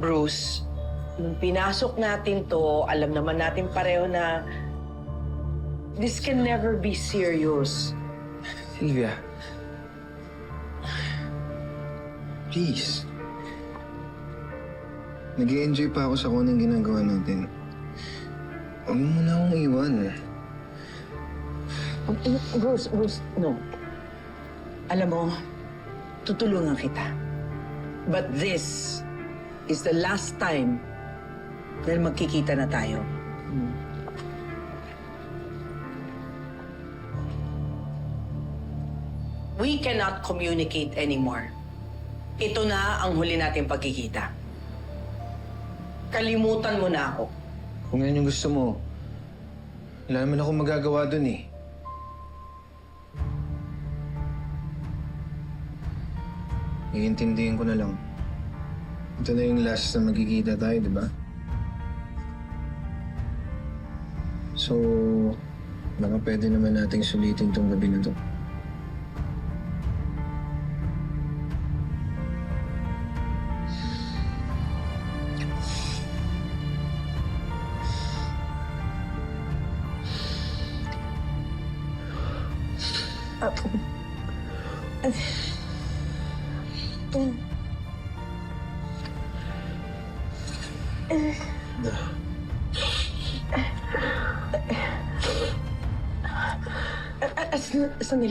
Bruce, nung pinasok natin to, alam naman natin pareho na this can never be serious. Sylvia. Please. Nag-i-enjoy pa ako sa kung anong ginagawa natin. Huwag mo muna akong iwan. Bruce, no. Alam mo, tutulungan kita. But this is the last time dahil magkikita na tayo. We cannot communicate anymore. Ito na ang huli nating pagkikita. Kalimutan mo na ako. Kung yan yung gusto mo, wala naman akong magagawa dun eh. Iintindihin ko na lang. Ito na yung last na magkikita tayo, di ba? So, baka pwede naman nating sulitin tong gabi na to.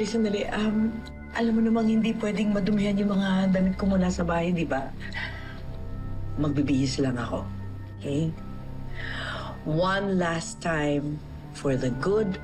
Sandali. Alam mo namang hindi pwedeng madumihan yung mga damit ko mula sa bahay, di ba? Magbibihis lang ako. Okay? One last time for the good